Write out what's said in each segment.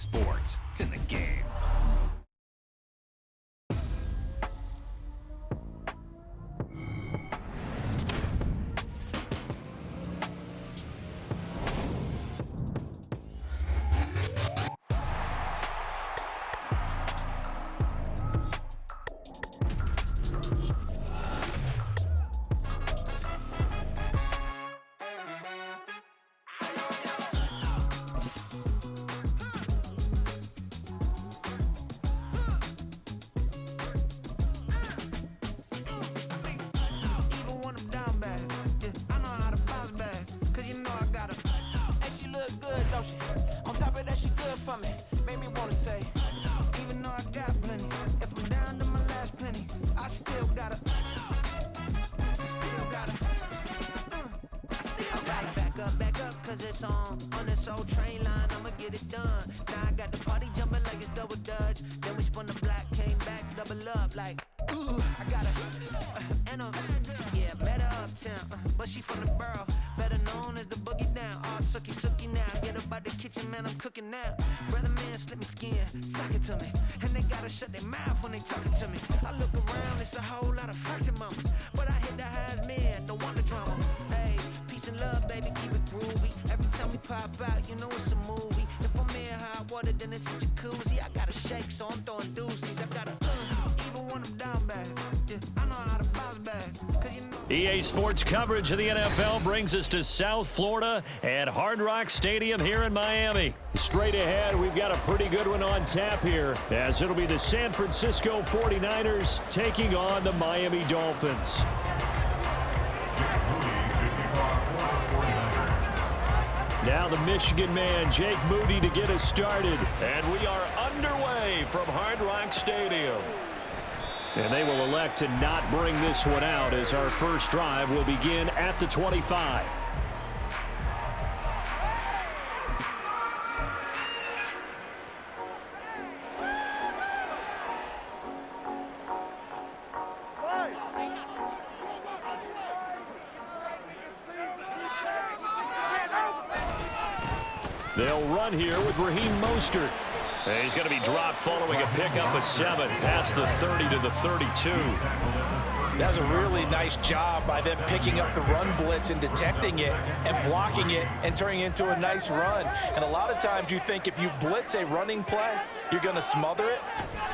Sports. It's in the game. On top of that, she good for me. Made me wanna say, even though I got plenty, if I'm down to my last penny, I still gotta back up, cause it's on this old train line, I'ma get it done. Now I got the party jumping like it's double dutch. Then we spun the block, came back, double up, like, ooh, I got yeah, met her uptown, but she from the borough, better known as the boogie down. All sookie now, get up out the kitchen, man, I'm cooking now. Brother man, slip me skin, suck it to me, and they gotta shut their mouth when they talking to me. I look around, it's a whole lot of foxy mamas, but I hit the highs, man, don't want the drama. Hey, peace and love, baby, keep it groovy. Every time we pop out, you know it's a movie. If I'm in hot water, then it's a jacuzzi. I gotta shake, so I'm throwing deuces. I gotta even when I'm down bad. Yeah, I know how to bounce back. EA Sports coverage of the NFL brings us to South Florida at Hard Rock Stadium here in Miami. Straight ahead, we've got a pretty good one on tap here, as it'll be the San Francisco 49ers taking on the Miami Dolphins. Now the Michigan man, Jake Moody, to get us started. And we are underway from Hard Rock Stadium. And they will elect to not bring this one out, as our first drive will begin at the 25. They'll run here with Raheem Mostert. And he's going to be dropped following a pickup of 7 past the 30 to the 32. That was a really nice job by them picking up the run blitz and detecting it and blocking it and turning it into a nice run. And a lot of times you think if you blitz a running play, you're going to smother it.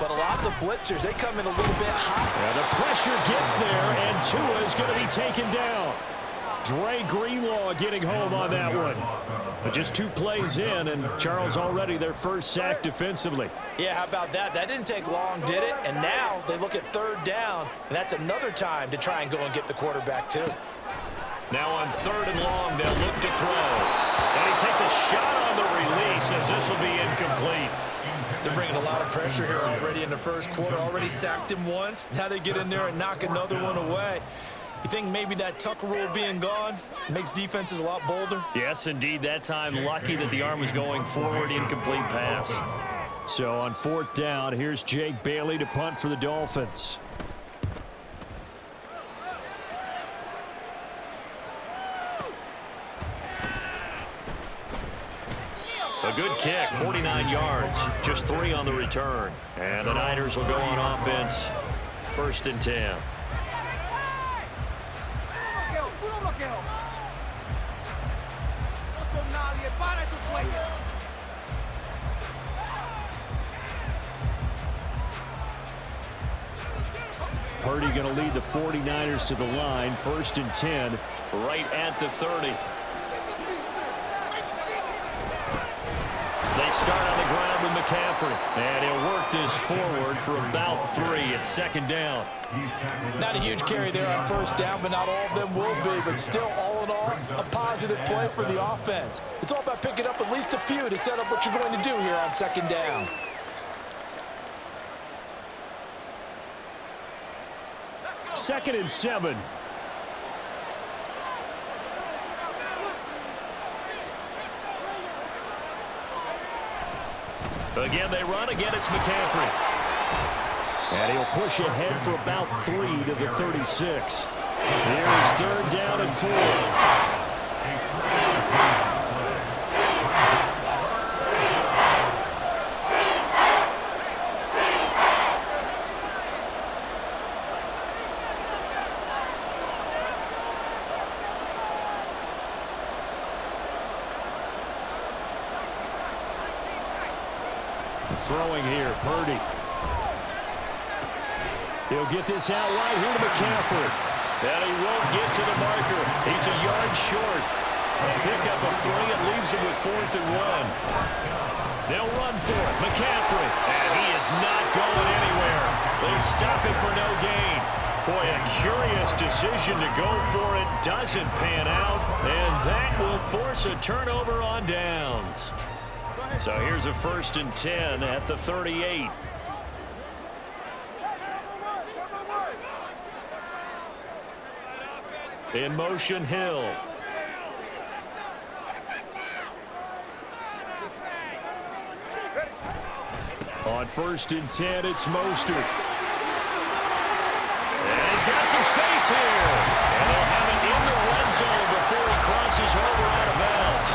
But a lot of the blitzers, they come in a little bit hot. And the pressure gets there, and Tua is going to be taken down. Dre Greenlaw getting home on that one. But just 2 plays in, and Charles already their first sack defensively. Yeah, how about that? That didn't take long, did it? And now they look at 3rd down, and that's another time to try and go and get the quarterback too. Now on 3rd and long, they'll look to throw. And he takes a shot on the release, as this will be incomplete. They're bringing a lot of pressure here already in the first quarter. Already sacked him once. Now they get in there and knock another one away. You think maybe that Tucker rule being gone makes defenses a lot bolder? Yes, indeed. That time, lucky that the arm was going forward, incomplete pass. So on 4th down, here's Jake Bailey to punt for the Dolphins. A good kick, 49 yards, just 3 on the return. And the Niners will go on offense, 1st and 10. Purdy going to lead the 49ers to the line, 1st and 10, right at the 30. They start on the ground with McCaffrey, and he'll work this forward for about 3 at 2nd down. Not a huge carry there on 1st down, but not all of them will be. But still, all in all, a positive play for the offense. It's all about picking up at least a few to set up what you're going to do here on 2nd down. Second and 7. Again, they run. Again, it's McCaffrey. And he'll push ahead for about 3 to the 36. Here's 3rd down and 4. Throwing here, Purdy. He'll get this out wide here to McCaffrey. And he won't get to the marker. He's a yard short. A pick up of 3. It leaves him with 4th and 1. They'll run for it. McCaffrey. And he is not going anywhere. They stop him for no gain. Boy, a curious decision to go for it. Doesn't pan out. And that will force a turnover on downs. So here's a 1st and 10 at the 38. In motion, Hill. On 1st and 10, it's Mostert. And he's got some space here. And they'll have it in the red zone before he crosses over out of bounds.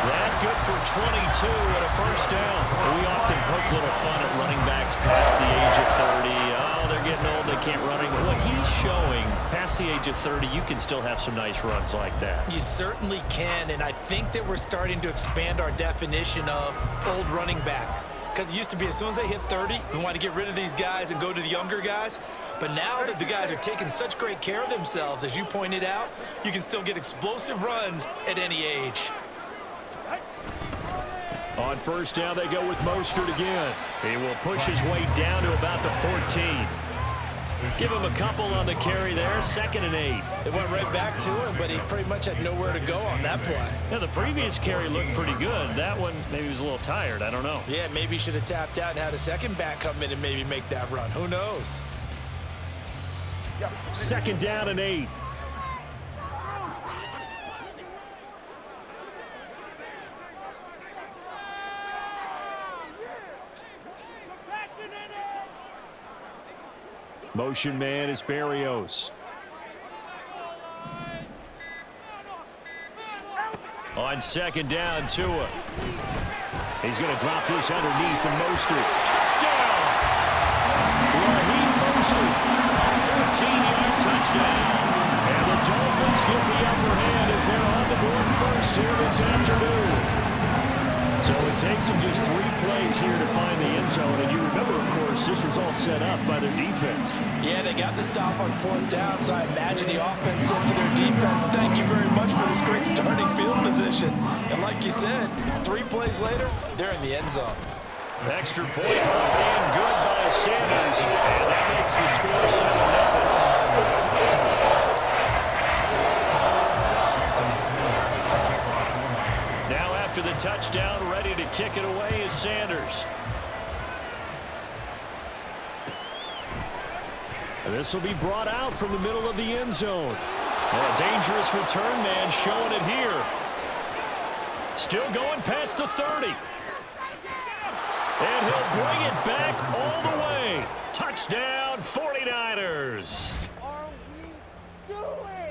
That good for 22 and a 1st down. We often poke a little fun at running backs past the age of 30. Oh, they're getting old, they can't run. What he's showing, past the age of 30, you can still have some nice runs like that. You certainly can, and I think that we're starting to expand our definition of old running back. Because it used to be as soon as they hit 30, we want to get rid of these guys and go to the younger guys. But now that the guys are taking such great care of themselves, as you pointed out, you can still get explosive runs at any age. On 1st down, they go with Mostert again. He will push his way down to about the 14. Give him a couple on the carry there. 2nd and 8. It went right back to him, but he pretty much had nowhere to go on that play. Yeah, the previous carry looked pretty good. That one, maybe he was a little tired. I don't know. Yeah, maybe he should have tapped out and had a second back come in and maybe make that run. Who knows? 2nd down and 8. Motion man is Berrios. On 2nd down, Tua. He's going to drop this underneath to Mostert. Touchdown! Raheem Mostert, a 14-yard touchdown. And the Dolphins get the upper hand as they're on the board first here this afternoon. So it takes them just 3 plays here to find the end zone. And you remember, of course, this was all set up by their defense. Yeah, they got the stop on 4th down, so I imagine the offense said to their defense, thank you very much for this great starting field position. And like you said, 3 plays later, they're in the end zone. Extra point and good by Sanders. And that makes the score 7-0. After the touchdown, ready to kick it away is Sanders. This will be brought out from the middle of the end zone. A dangerous return man showing it here. Still going past the 30. And he'll bring it back all the way. Touchdown, 49ers.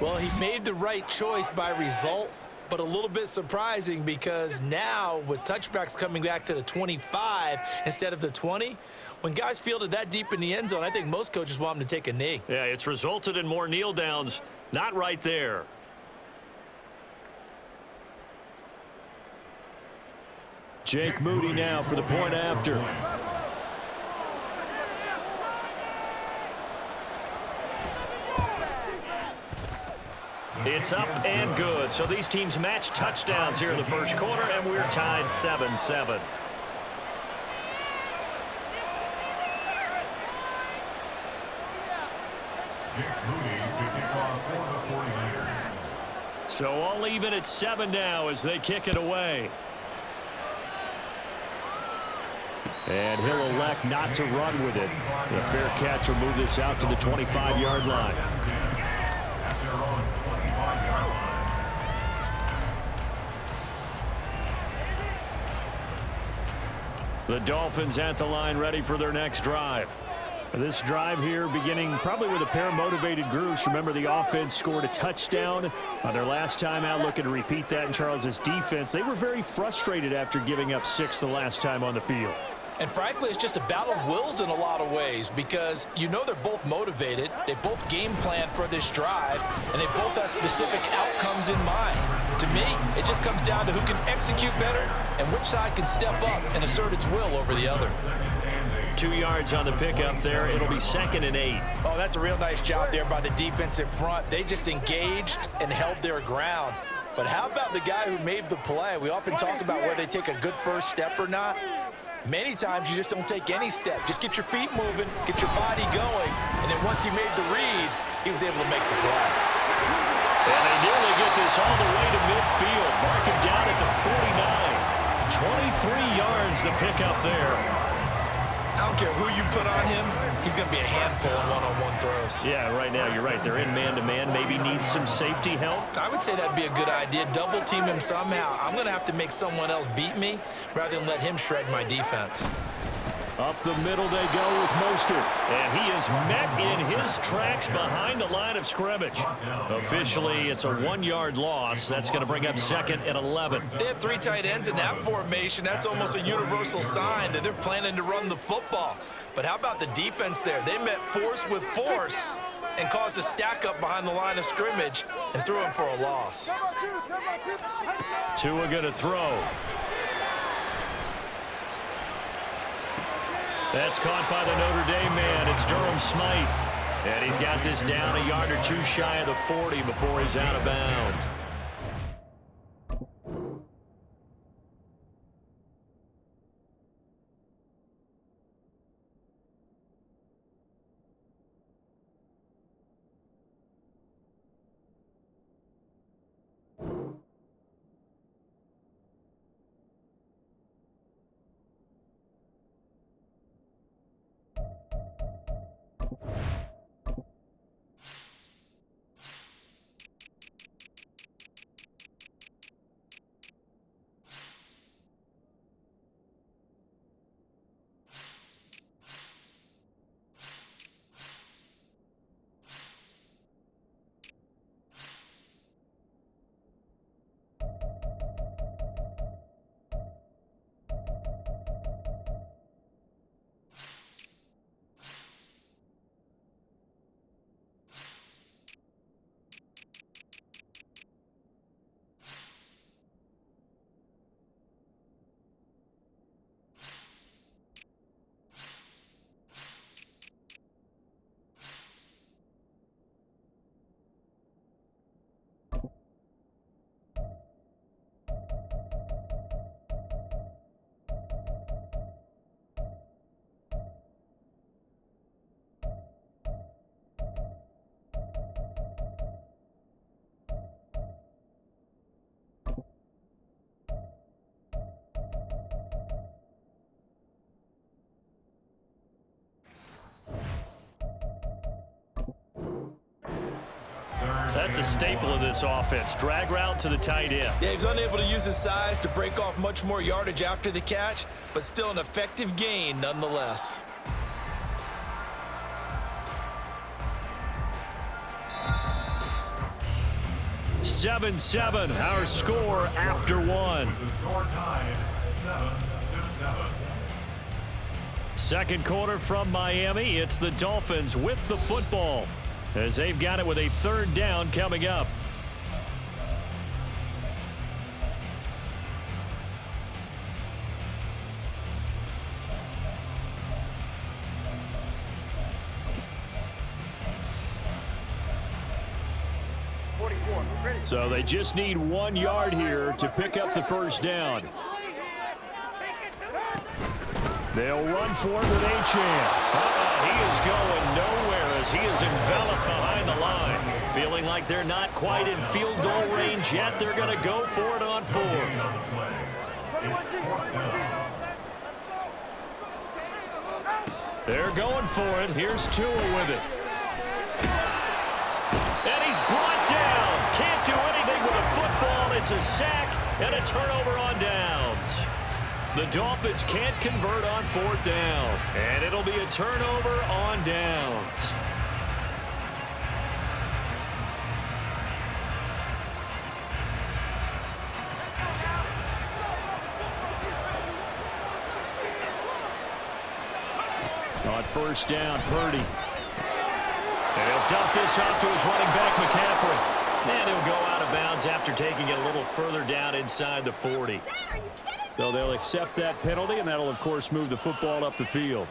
Well, he made the right choice by result, but a little bit surprising because now with touchbacks coming back to the 25 instead of the 20, when guys fielded that deep in the end zone, I think most coaches want them to take a knee. Yeah, it's resulted in more kneel downs. Not right there. Jake Moody now for the point after. It's up and good. So these teams match touchdowns here in the first quarter, and we're tied 7-7. So all even at 7 now as they kick it away. And he'll elect not to run with it. The fair catch will move this out to the 25-yard line. The Dolphins at the line ready for their next drive. This drive here beginning probably with a pair of motivated groups. Remember, the offense scored a touchdown on their last time out, looking to repeat that in Charles's defense. They were very frustrated after giving up 6 the last time on the field. And frankly, it's just a battle of wills in a lot of ways because you know they're both motivated, they both game plan for this drive, and they both have specific outcomes in mind. To me, it just comes down to who can execute better and which side can step up and assert its will over the other. 2 yards on the pickup there. It'll be 2nd and 8. Oh, that's a real nice job there by the defensive front. They just engaged and held their ground. But how about the guy who made the play? We often talk about whether they take a good first step or not. Many times you just don't take any step. Just get your feet moving, get your body going, and then once he made the read, he was able to make the play. And they nearly get this all the way to midfield. Mark him down at the 49. 23 yards the pickup there. I don't care who you put on him, he's going to be a handful in one-on-one throws. Yeah, right now, you're right. They're in man-to-man. Maybe need some safety help. I would say that'd be a good idea. Double team him somehow. I'm going to have to make someone else beat me rather than let him shred my defense. Up the middle they go with Mostert. And he is met in his tracks behind the line of scrimmage. Officially, it's a 1-yard loss. That's going to bring up 2nd and 11. They have 3 tight ends in that formation. That's almost a universal sign that they're planning to run the football. But how about the defense there? They met force with force and caused a stack up behind the line of scrimmage and threw him for a loss. Tua going to throw. That's caught by the Notre Dame man. It's Durham Smythe. And he's got this down a yard or two shy of the 40 before he's out of bounds. That's a staple of this offense. Drag route to the tight end. Yeah, he's unable to use his size to break off much more yardage after the catch, but still an effective gain nonetheless. Seven, our score after one. The score tied 7-7. Second quarter from Miami. It's the Dolphins with the football as they've got it with a 3rd down coming up. So they just need 1 yard here to pick up the 1st down. They'll run for it with Achane. He is going nowhere as he is enveloped behind the line. Feeling like they're not quite in field goal range yet. They're going to go for it on 4th. They're going for it. Here's Tua with it. And he's brought down. Can't do anything with a football. It's a sack and a turnover on downs. The Dolphins can't convert on 4th down. And it'll be a turnover on downs. first down. Purdy. And he'll dump this off to his running back, McCaffrey. And he'll go out of bounds after taking it a little further down inside the 40. So they'll accept that penalty, and that'll, of course, move the football up the field.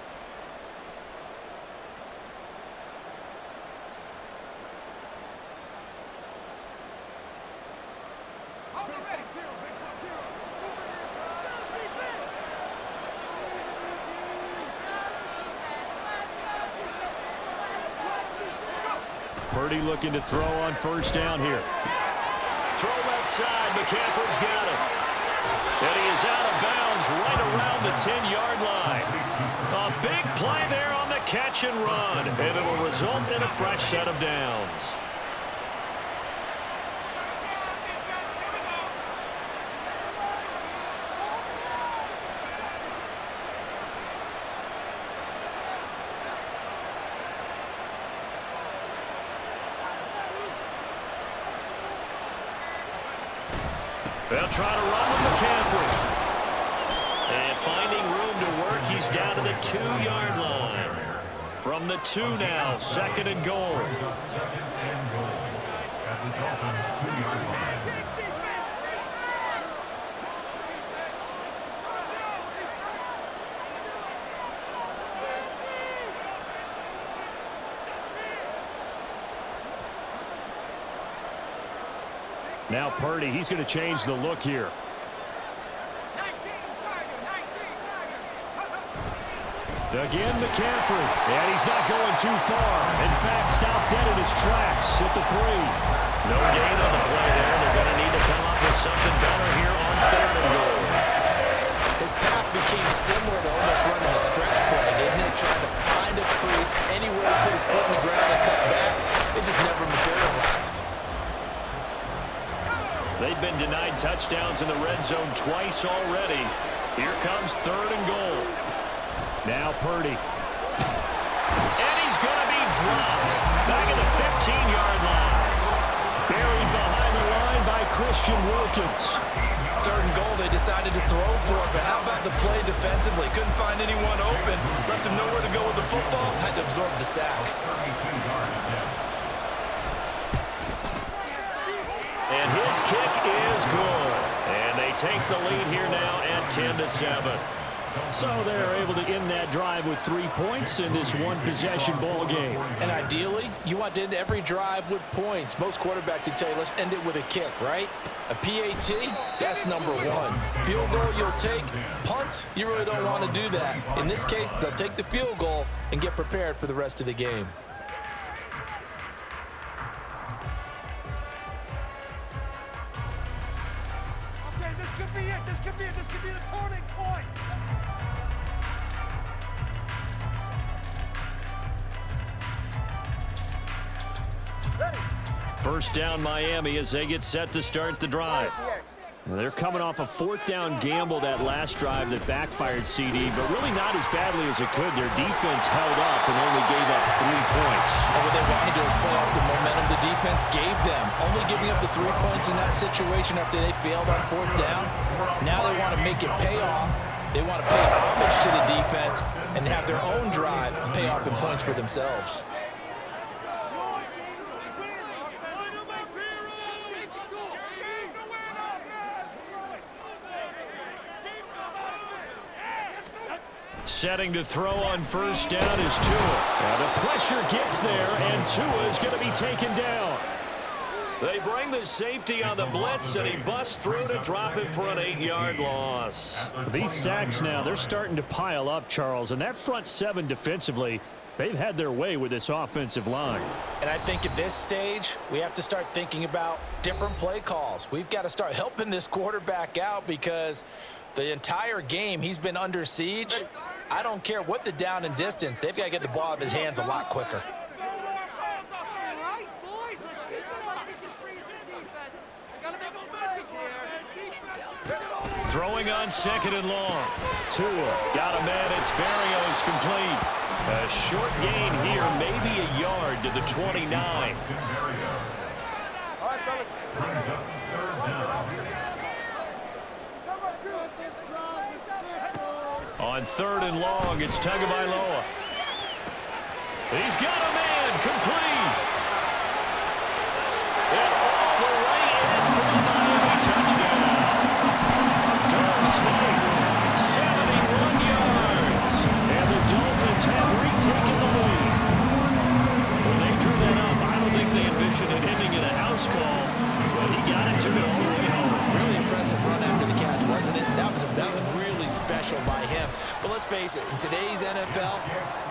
Purdy looking to throw on first down here. Throw left side. McCaffrey's got it. And he is out of bounds right around the 10-yard line. A big play there on the catch and run. And it will result in a fresh set of downs. They'll try to run with McCaffrey. And finding room to work, he's down to the 2-yard line. From the 2 now, second and goal. Second and goal at the Dolphins' 2-yard line. Now Purdy, he's going to change the look here. Again, McCaffrey. And he's not going too far. In fact, stopped dead in his tracks at the 3. No gain on the play there. They're going to need to come up with something better here on third and goal. His path became similar to almost running a stretch play, didn't it? Trying to find a crease, anywhere to put his foot in the ground and cut back. It just never materialized. They've been denied touchdowns in the red zone twice already. Here comes third and goal. Now Purdy. And he's going to be dropped. Back at the 15-yard line. Buried behind the line by Christian Wilkins. Third and goal, they decided to throw for it, but how about the play defensively? Couldn't find anyone open. Left him nowhere to go with the football. Had to absorb the sack. And his kick is good. And they take the lead here now at 10-7. So they're able to end that drive with 3 points in this one-possession ball game. And ideally, you want to end every drive with points. Most quarterbacks would tell you, let's end it with a kick, right? A PAT, that's number 1. Field goal, you'll take. Punts, you really don't want to do that. In this case, they'll take the field goal and get prepared for the rest of the game. This could be it. This could be it. This could be the turning point. Ready. First down Miami as they get set to start the drive. Well, they're coming off a 4th down gamble that last drive that backfired CD, but really not as badly as it could. Their defense held up and only gave up 3 points. And what they wanted to do is play off the momentum the defense gave them. Only giving up the 3 points in that situation after they failed on 4th down. Now they want to make it pay off. They want to pay homage to the defense and have their own drive pay off in points for themselves. Setting to throw on first down is Tua. The pressure gets there, and Tua is going to be taken down. They bring the safety on the blitz, and he busts through to drop him for an 8-yard loss. These sacks now, they're starting to pile up, Charles, and that front 7 defensively, they've had their way with this offensive line. And I think at this stage, we have to start thinking about different play calls. We've got to start helping this quarterback out because the entire game he's been under siege. I don't care what the down and distance. They've got to get the ball out of his hands a lot quicker. Throwing on second and long. Tua got a man. It's Barrios complete. A short gain here, maybe a yard to the 29. All right, fellas. On third and long, it's Tagovailoa. He's got a man complete. And all the way in for the Miami touchdown. Durham Smith, 71 yards. And the Dolphins have retaken the lead. When they drew that up, I don't think they envisioned it ending in a house call, but he got it, took it all the way home. Really impressive run after the catch, wasn't it? That was really special by him. But let's face it, in today's NFL,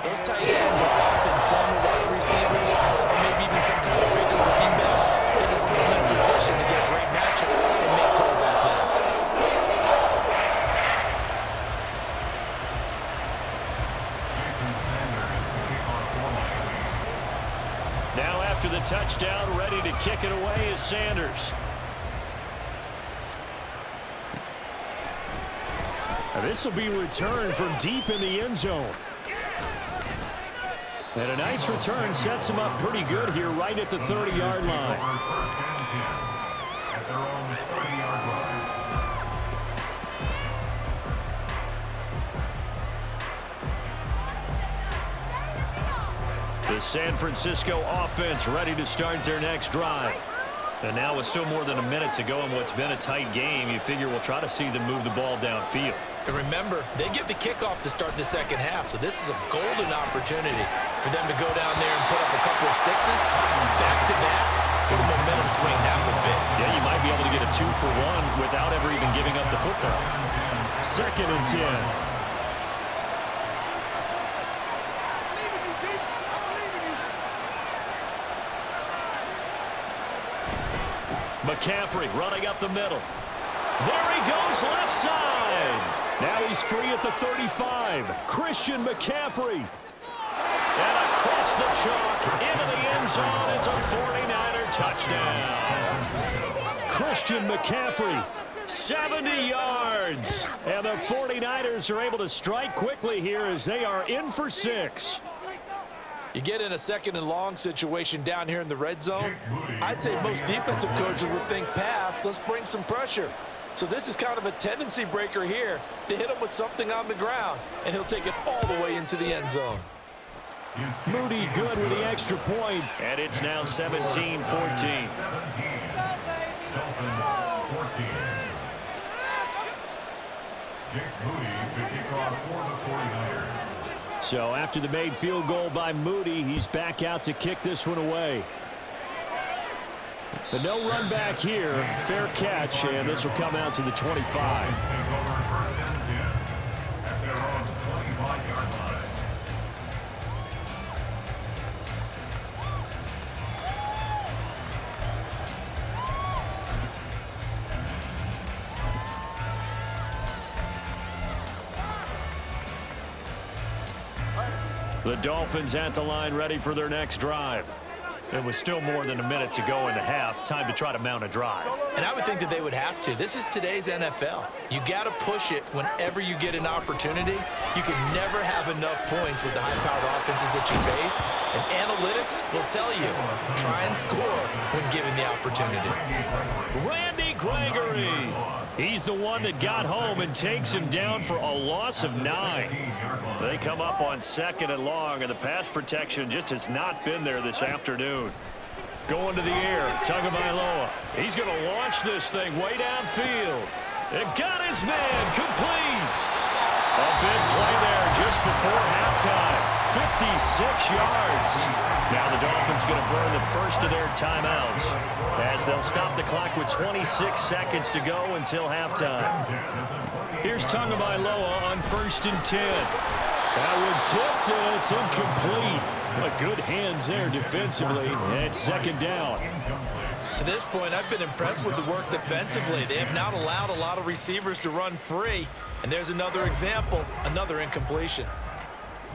those tight ends are often former wide receivers, or maybe even sometimes bigger running backs. They just put them in a position to get a great matchup and make plays like that. Now after the touchdown, ready to kick it away is Sanders. This will be returned from deep in the end zone. And a nice return sets him up pretty good here right at the 30-yard line. First and 10 at their own 30-yard line. The San Francisco offense ready to start their next drive. And now with still more than a minute to go in what's been a tight game, you figure we'll try to see them move the ball downfield. And remember, they get the kickoff to start the second half, so this is a golden opportunity for them to go down there and put up a couple of sixes back-to-back. What a momentum swing that would be. Yeah, you might be able to get a 2-for-1 without ever even giving up the football. 2nd and 10. McCaffrey running up the middle. There he goes, left side. Now he's free at the 35. Christian McCaffrey. And across the chalk, into the end zone. It's a 49er touchdown. Christian McCaffrey, 70 yards. And the 49ers are able to strike quickly here as they are in for 6. You get in a 2nd and long situation down here in the red zone. I'd say most defensive coaches would think pass. Let's bring some pressure. So this is kind of a tendency breaker here to hit him with something on the ground, and he'll take it all the way into the end zone. Moody good with the extra point, and it's now 17-14. Dolphins 14. Jake Moody to kick off for the 49ers. So after the made field goal by Moody, he's back out to kick this one away. But no run back here. Fair catch, and this will come out to the 25. Take over 1st and 10 at their own 25-yard line. The Dolphins at the line ready for their next drive. It was still more than a minute to go in the half. Time to try to mount a drive. And I would think that they would have to. This is today's NFL. You got to push it whenever you get an opportunity. You can never have enough points with the high-powered offenses that you face. And analytics will tell you, try and score when given the opportunity. Randy Gregory. He's the one that got home and takes him down for a loss of 9. They come up on 2nd and long, and the pass protection just has not been there this afternoon. Going to the air, Tagovailoa. He's going to launch this thing way downfield. And got his man complete. A big play there just before halftime. 56 yards. Now the Dolphins going to burn the first of their timeouts as they'll stop the clock with 26 seconds to go until halftime. Here's Tagovailoa on 1st and 10. That one tipped, and it's incomplete. But good hands there defensively, and it's 2nd down. To this point, I've been impressed with the work defensively. They have not allowed a lot of receivers to run free. And there's another example, another incompletion.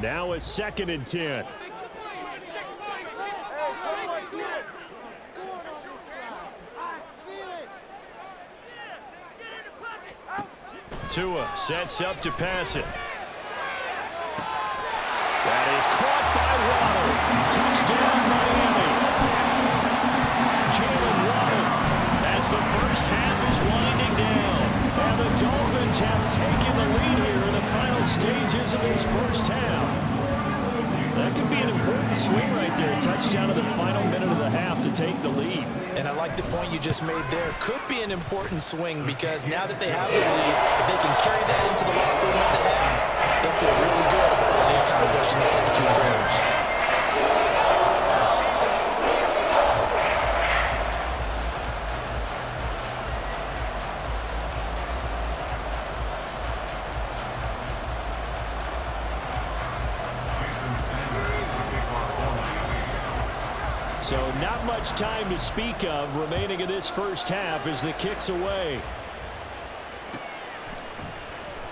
Now a 2nd and 10. Tua sets up to pass it. That is caught by Waddle. Touchdown, Miami. Jalen Waddle as the first half is winding down. And the Dolphins have taken the lead here in the final stages of this first half. That could be an important swing right there. Touchdown in the final minute of the half to take the lead. And I like the point you just made there. Could be an important swing because now that they have the lead, if they can carry that into the locker room at the half, they'll feel really good about what they accomplished in the first 2 quarters. So not much time to speak of remaining in this first half as the kick's away.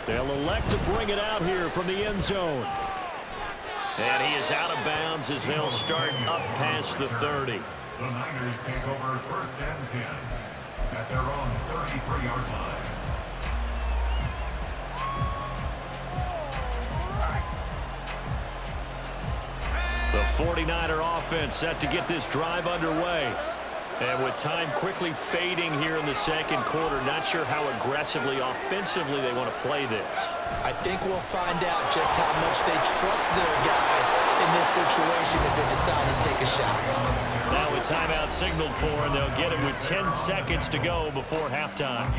They'll elect to bring it out here from the end zone. And he is out of bounds as they'll start up past the 30. The Niners take over 1st and 10 at their own 33-yard line. The 49er offense set to get this drive underway. And with time quickly fading here in the second quarter, not sure how aggressively, offensively they want to play this. I think we'll find out just how much they trust their guys in this situation if they decide to take a shot. Now with timeout signaled for, and they'll get him with 10 seconds to go before halftime.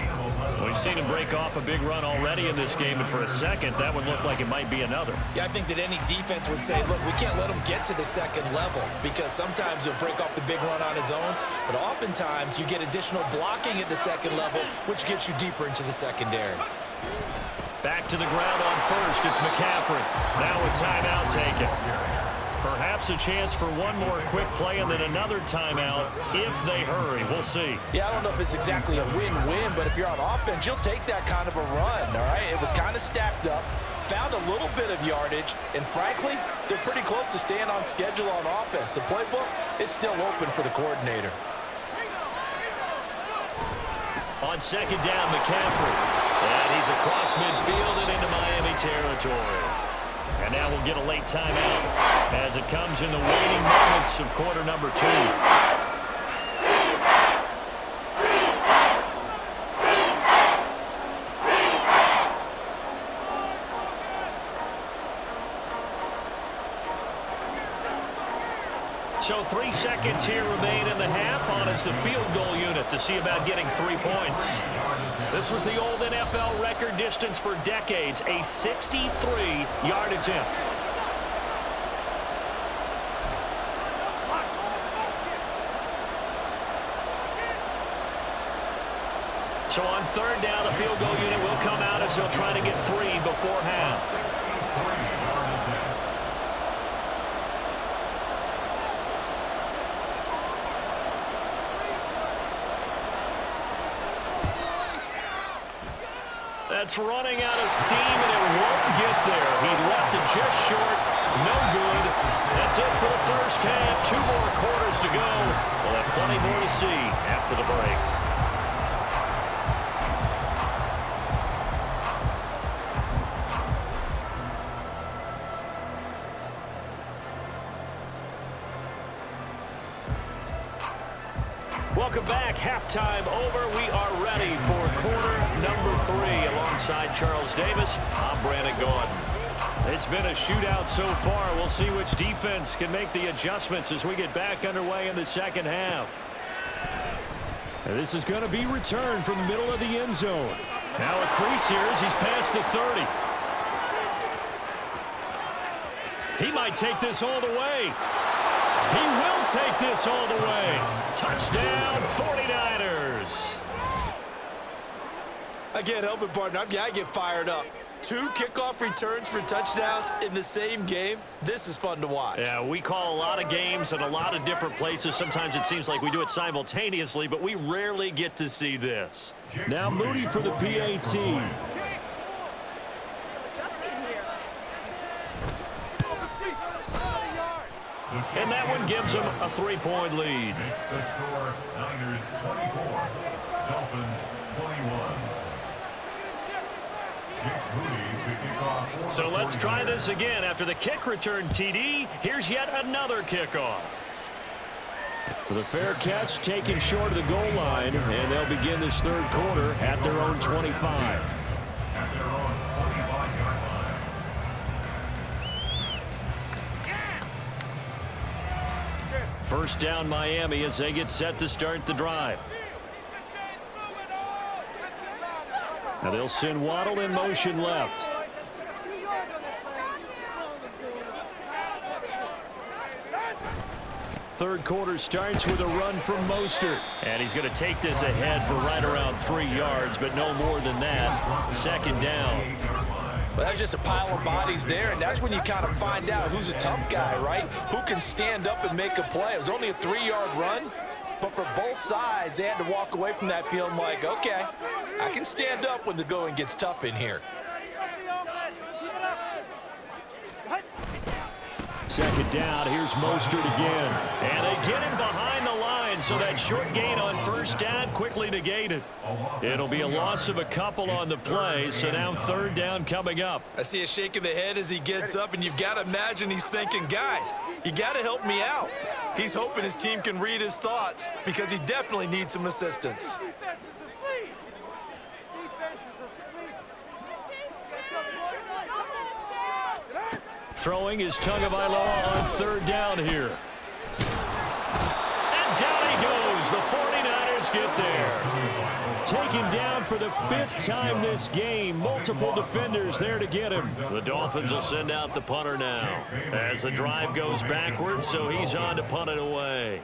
We've seen him break off a big run already in this game, and for a second, that one looked like it might be another. Yeah, I think that any defense would say, look, we can't let him get to the second level because sometimes he'll break off the big run on his own, but oftentimes you get additional blocking at the second level, which gets you deeper into the secondary. Back to the ground on first. It's McCaffrey. Now a timeout taken. Perhaps a chance for one more quick play and then another timeout if they hurry. We'll see. Yeah, I don't know if it's exactly a win-win, but if you're on offense, you'll take that kind of a run, all right? It was kind of stacked up, found a little bit of yardage, and frankly, they're pretty close to staying on schedule on offense. The playbook is still open for the coordinator. On second down, McCaffrey. And he's across midfield and into Miami territory. And now we'll get a late timeout as it comes in the waning moments of quarter number 2. So 3 seconds here remain in the half on as the field goal unit to see about getting 3 points. This was the old NFL record distance for decades, a 63-yard attempt. So on third down, the field goal unit will come out as they'll try to get 3 before half. That's running out of steam, and it won't get there. He left it just short. No good. That's it for the first half. 2 more quarters to go. We'll have plenty more to see after the break. Welcome back. Halftime over. We are ready for quarter number 3. Alongside Charles Davis, I'm Brandon Gordon. It's been a shootout so far. We'll see which defense can make the adjustments as we get back underway in the second half. And this is going to be returned from the middle of the end zone. Now a crease here as he's past the 30. He might take this all the way. He will take this all the way. Touchdown, 49ers. I can't help it, partner. I get fired up. 2 kickoff returns for touchdowns in the same game. This is fun to watch. Yeah, we call a lot of games in a lot of different places. Sometimes it seems like we do it simultaneously, but we rarely get to see this. Now Moody for the PAT. And that one gives them a 3-point lead. Makes the score Niners 24, Dolphins 21. So let's try this again. After the kick return TD, here's yet another kickoff. The fair catch taken short of the goal line, and they'll begin this third quarter at their own 25. At their own 25-yard line. First down Miami as they get set to start the drive. Now they'll send Waddle in motion left. Third quarter starts with a run from Mostert. And he's going to take this ahead for right around 3 yards, but no more than that. Second down. Well, that's just a pile of bodies there, and that's when you kind of find out who's a tough guy, right? Who can stand up and make a play. It was only a 3-yard run, but for both sides, they had to walk away from that feeling like, okay, I can stand up when the going gets tough in here. Second down, here's Mostert again. And they get him behind the line, so that short gain on first down quickly negated. It'll be a loss of a couple on the play, so now third down coming up. I see a shake of the head as he gets up, and you've got to imagine he's thinking, guys, you got to help me out. He's hoping his team can read his thoughts because he definitely needs some assistance. Throwing is Tagovailoa on third down here. And down he goes. The 49ers get there. Taken down for the 5th time this game. Multiple defenders there to get him. The Dolphins will send out the punter now as the drive goes backwards, so he's on to punt it away.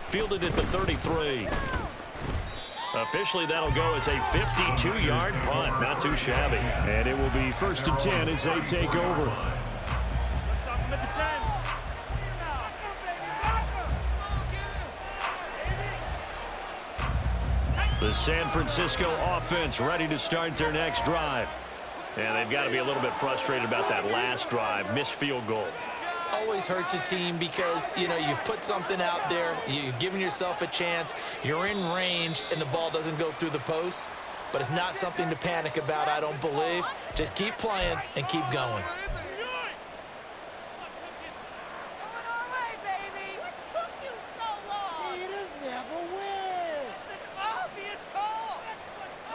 Fielded at the 33. Officially, that'll go as a 52-yard punt. Not too shabby. And it will be 1st and 10 as they take over. The San Francisco offense ready to start their next drive. And they've got to be a little bit frustrated about that last drive. Missed field goal. Always hurts a team because, you know, you've put something out there, you've given yourself a chance, you're in range, and the ball doesn't go through the posts. But it's not something to panic about, I don't believe. Just keep playing and keep going.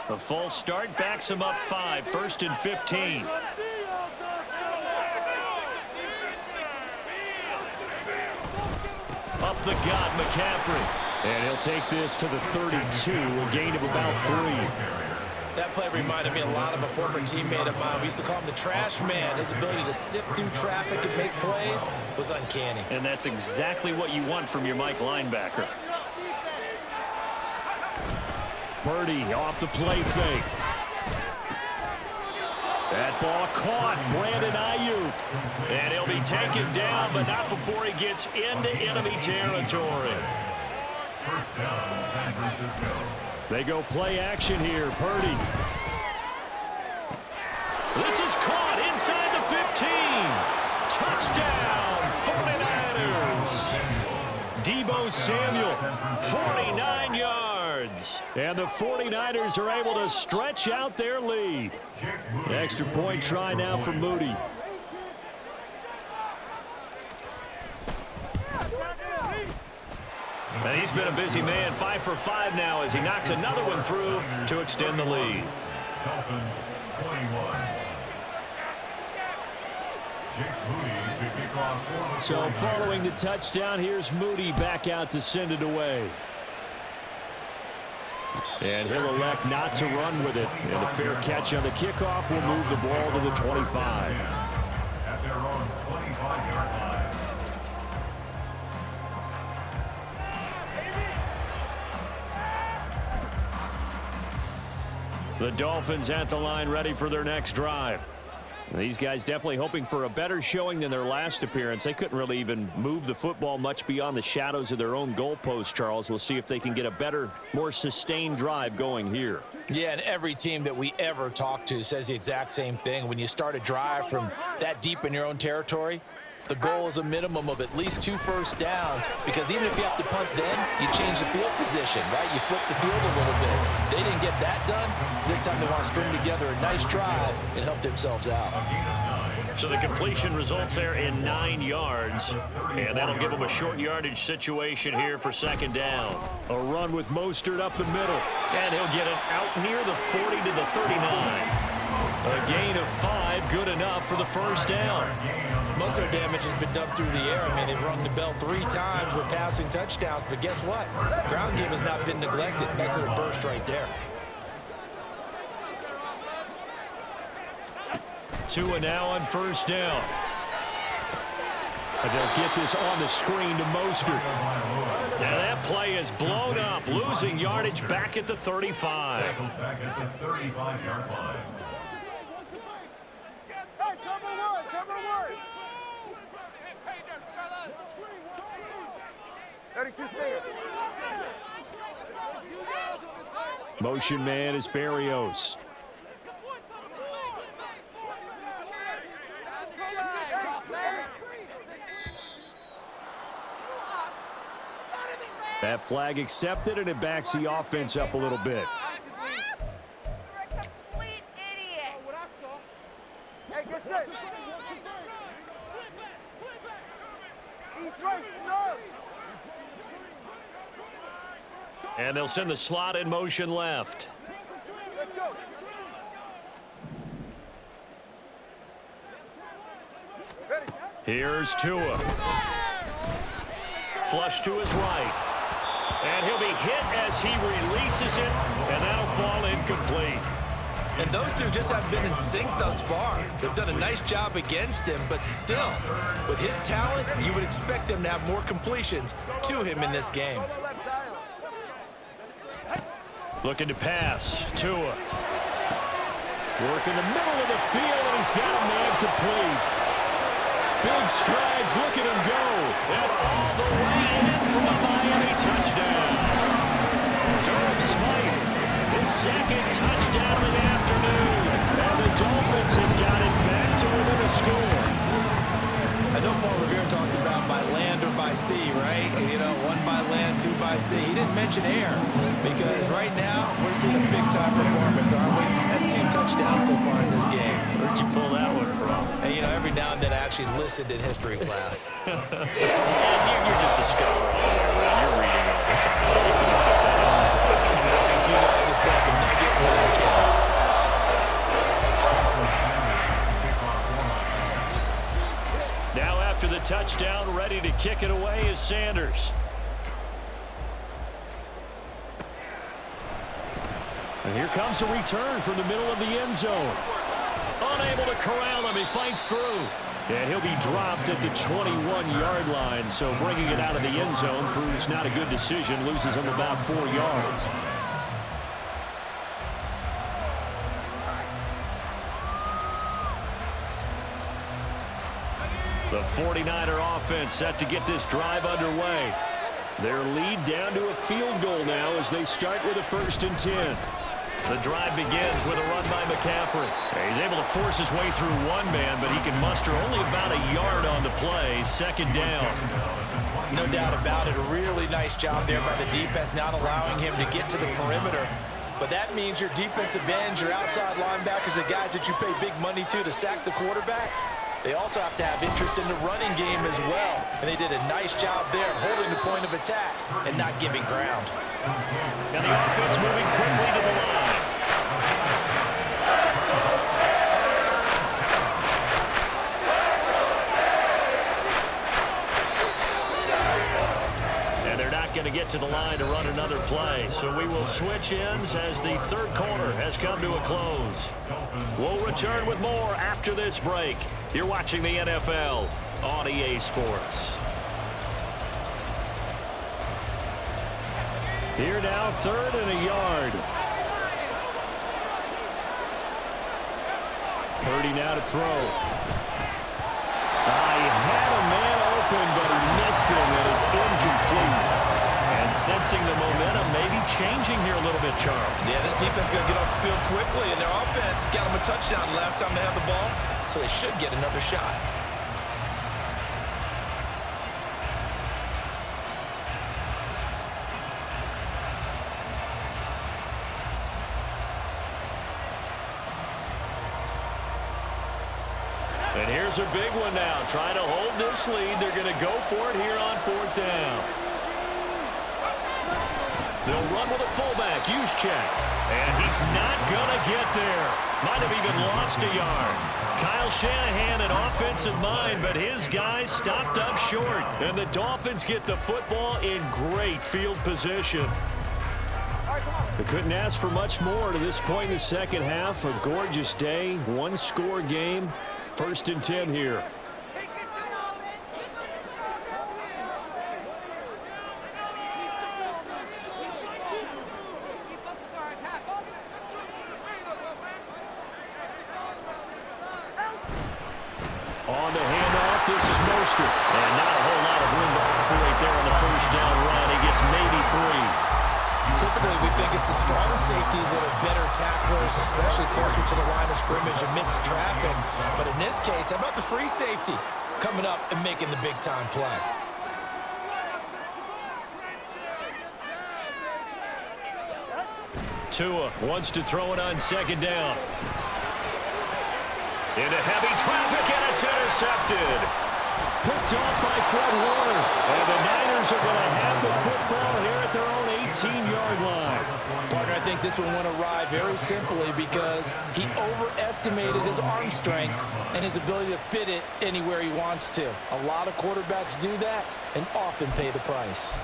A false start backs him up 5, 1st and 15. Up the gut, McCaffrey. And he'll take this to the 32, a gain of about 3. That play reminded me a lot of a former teammate of mine. We used to call him the trash man. His ability to sift through traffic and make plays was uncanny. And that's exactly what you want from your Mike linebacker. Purdy off the play fake. That ball caught. Brandon Ayuk. And he'll be taken down, but not before he gets into enemy territory. First down, San Francisco. They go play action here. Purdy. This is caught inside the 15. Touchdown, 49ers. Deebo Samuel, 49 yards. And the 49ers are able to stretch out their lead. Extra point try now for Moody. And he's been a busy man, 5 for 5 now as he knocks another one through to extend the lead. Dolphins 21. So following the touchdown, here's Moody back out to send it away. And he'll elect not to run with it. And a fair catch on the kickoff will move the ball to the 25. At their own 25-yard line. The Dolphins at the line ready for their next drive. These guys definitely hoping for a better showing than their last appearance. They couldn't really even move the football much beyond the shadows of their own goalpost, Charles. We'll see if they can get a better, more sustained drive going here. Yeah, and every team that we ever talk to says the exact same thing. When you start a drive from that deep in your own territory, the goal is a minimum of at least 2 first downs, because even if you have to punt then, you change the field position, right? You flip the field a little bit. They didn't get that done. This time they want to string together a nice drive and help themselves out. So the completion results there in 9 yards, and that'll give them a short yardage situation here for second down. A run with Mostert up the middle, and he'll get it out near the 40 to the 39. A gain of 5, good enough for the first down. Most of their damage has been done through the air. I mean, they've rung the bell 3 times with passing touchdowns, but guess what? Ground game has not been neglected. Nice little burst right there. Tua now on first down. And they'll get this on the screen to Mostert. Now that play is blown up, losing yardage back at the 35. Back at the 35-yard line. Motion man is Berrios. That flag accepted, and it backs the offense up a little bit. And they'll send the slot in motion left. Here's Tua. Flush to his right. And he'll be hit as he releases it, and that'll fall incomplete. And those two just haven't been in sync thus far. They've done a nice job against him, but still, with his talent, you would expect them to have more completions to him in this game. Looking to pass. Tua. Work in the middle of the field, and he's got a man complete. Big strides. Look at him go. And all the way in for a Miami touchdown. Durham Smythe, his second touchdown of the afternoon. And the Dolphins have got it back to within a score. I know Paul Revere talked about by land or by sea, right? You know, 1 by land, 2 by sea. He didn't mention air because right now we're seeing a big-time performance, aren't we? That's 2 touchdowns so far in this game. Where'd you pull that one from? And, you know, every now and then I actually listened in history class. You're just a scholar. You're reading all the time. You know, I just grab the nugget when I can. Now after the touchdown, ready to kick it away is Sanders. And here comes a return from the middle of the end zone. Unable to corral him, he fights through. And he'll be dropped at the 21-yard line, so bringing it out of the end zone proves not a good decision, loses him about 4 yards. The 49er offense set to get this drive underway. Their lead down to a field goal now as they start with a 1st and 10. The drive begins with a run by McCaffrey. He's able to force his way through one man, but he can muster only about a yard on the play. 2nd down. No doubt about it. A really nice job there by the defense, not allowing him to get to the perimeter. But that means your defensive ends, your outside linebackers, the guys that you pay big money to sack the quarterback, they also have to have interest in the running game as well. And they did a nice job there holding the point of attack and not giving ground. And the offense moving quickly to the line. And they're not going to get to the line to run another play. So we will switch ends as the 3rd quarter has come to a close. We'll return with more after this break. You're watching the NFL on EA Sports. Here now, 3rd and a yard. Purdy now to throw. He had a man open, but he missed him, and it's incomplete. And sensing the momentum, maybe changing here a little bit, Charles. Yeah, this defense is going to get off the field quickly, and their offense got them a touchdown the last time they had the ball, so they should get another shot. And here's a big one now. Trying to hold this lead. They're going to go for it here on 4th down. They'll run with a fullback, Juszczyk. And he's not going to get there. Might have even lost a yard. Kyle Shanahan, an offensive mind, but his guys stopped up short. And the Dolphins get the football in great field position. They couldn't ask for much more to this point in the second half. A gorgeous day, one-score game. 1st and 10 here. On the handoff, this is Mostert. And not a whole lot of room to operate there on the first down run. He gets maybe 3. Typically, we think it's the strong safeties that are better tacklers, especially closer to the line of scrimmage amidst traffic. But in this case, how about the free safety coming up and making the big-time play? Tua wants to throw it on 2nd down. Into heavy traffic, and it's intercepted. Picked off by Fred Warner. And the Niners are going to have the football here at their own 18-yard line. Partner, I think this one went awry very simply because he overestimated his arm strength and his ability to fit it anywhere he wants to. A lot of quarterbacks do that and often pay the price.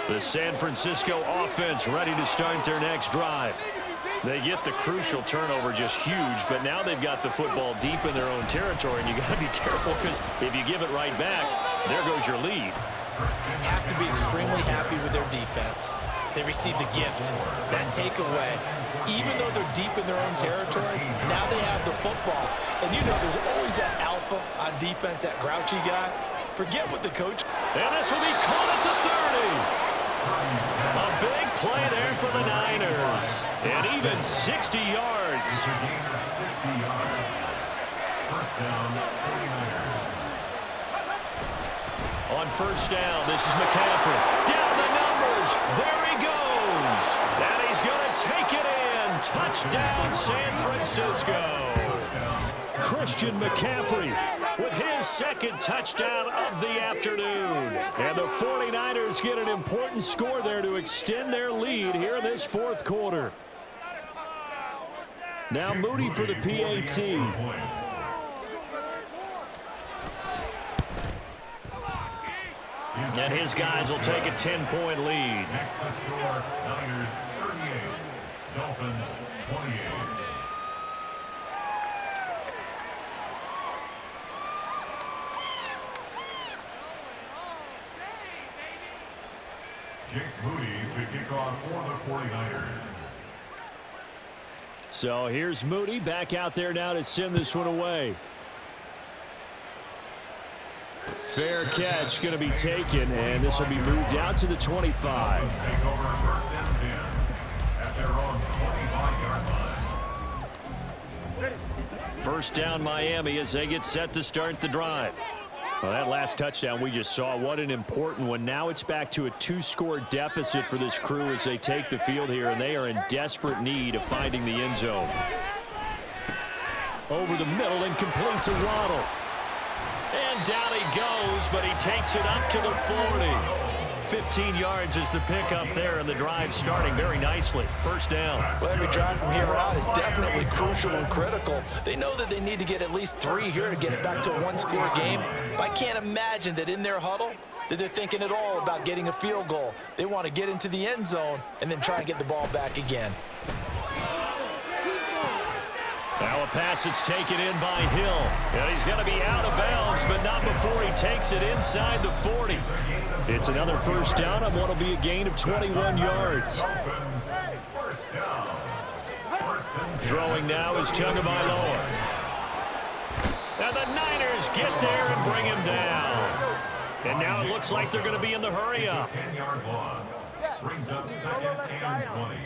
The San Francisco offense ready to start their next drive. They get the crucial turnover, just huge, but now they've got the football deep in their own territory, and you got to be careful because if you give it right back, there goes your lead. Have to be extremely happy with their defense. They received a gift, that takeaway. Even though they're deep in their own territory, now they have the football. And you know there's always that alpha on defense, that grouchy guy. Forget what the coach... And this will be caught at the 30. A big play there for the Niners. And even 60 yards. On 1st down, this is McCaffrey. Down the numbers. There he goes. And he's going to take it in. Touchdown, San Francisco. Christian McCaffrey with his 2nd touchdown of the afternoon. And the 49ers get an important score there to extend their lead here in this 4th quarter. Now Moody for the PAT. And his guys will take a 10-point lead. Next to score, Niners 38, Dolphins 28. Jake Moody to kick off for the 49ers. So here's Moody back out there now to send this one away. Fair catch going to be taken, and this will be moved out to the 25. Take over 1st and 10 at their own 25-yard line. 1st down Miami as they get set to start the drive. Well, that last touchdown we just saw, what an important one. Now it's back to a 2-score deficit for this crew as they take the field here, and they are in desperate need of finding the end zone. Over the middle and complete to Waddle. And down he goes, but he takes it up to the 40. 15 yards is the pickup there, and the drive starting very nicely. 1st down. Well, every drive from here out is definitely crucial and critical. They know that they need to get at least 3 here to get it back to a 1-score game. But I can't imagine that in their huddle that they're thinking at all about getting a field goal. They want to get into the end zone and then try and get the ball back again. Now a pass that's taken in by Hill. And he's going to be out of bounds, but not before he takes it inside the 40. It's another 1st down on what will be a gain of 21 yards. Throwing now is Tagovailoa. And the Niners get there and bring him down. And now it looks like they're going to be in the hurry-up. 10-yard loss brings up 2nd and 20.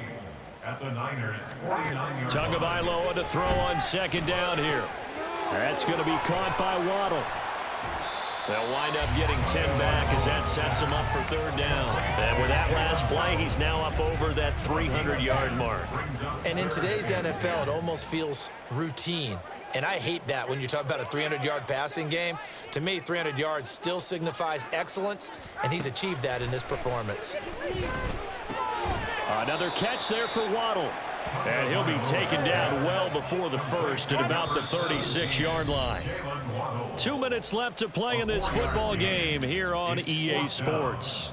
At the Niners 49-yard Tagovailoa to throw on 2nd down here. That's going to be caught by Waddle. They'll wind up getting 10 back as that sets him up for third down. And with that last play, he's now up over that 300-yard mark. And in today's NFL, it almost feels routine. And I hate that when you talk about a 300-yard passing game. To me, 300 yards still signifies excellence, and he's achieved that in this performance. Another catch there for Waddle. And he'll be taken down well before the first at about the 36-yard line. 2 minutes left to play in this football game here on EA Sports.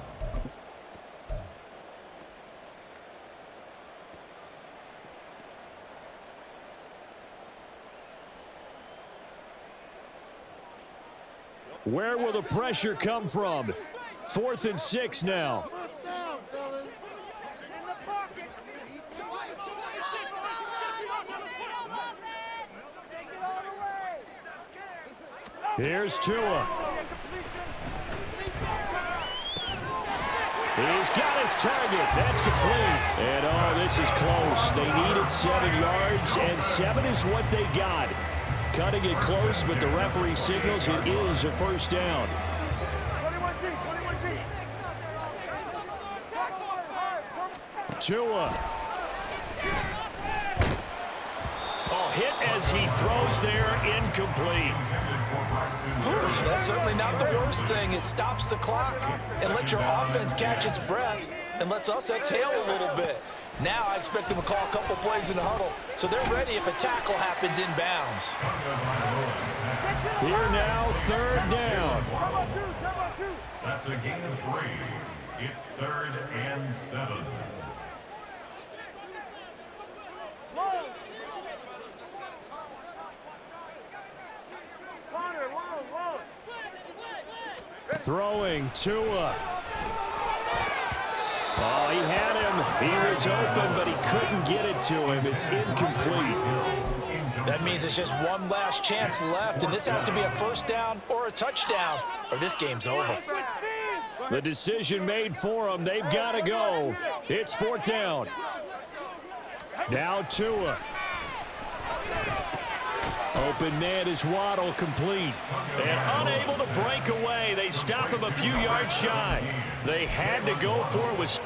Where will the pressure come from? 4th and 6 now. Here's Tua. He's got his target. That's complete. And, oh, this is close. They needed 7 yards, and 7 is what they got. Cutting it close, but the referee signals it is a first down. 21G. Tua. Oh, hit as he throws there, incomplete. That's certainly not the worst thing. It stops the clock and lets your offense catch its breath and lets us exhale a little bit. Now I expect them to call a couple plays in the huddle, so they're ready if a tackle happens inbounds. Here now, third down. That's a gain of 3. It's 3rd and 7. Throwing Tua. Oh, he had him. He was open, but he couldn't get it to him. It's incomplete. That means it's just one last chance left, and this has to be a first down or a touchdown, or this game's over. The decision made for him. They've got to go. It's 4th down. Now Tua. Open man is Waddle, complete. And unable to break away. They stop him a few yards shy. They had to go for it with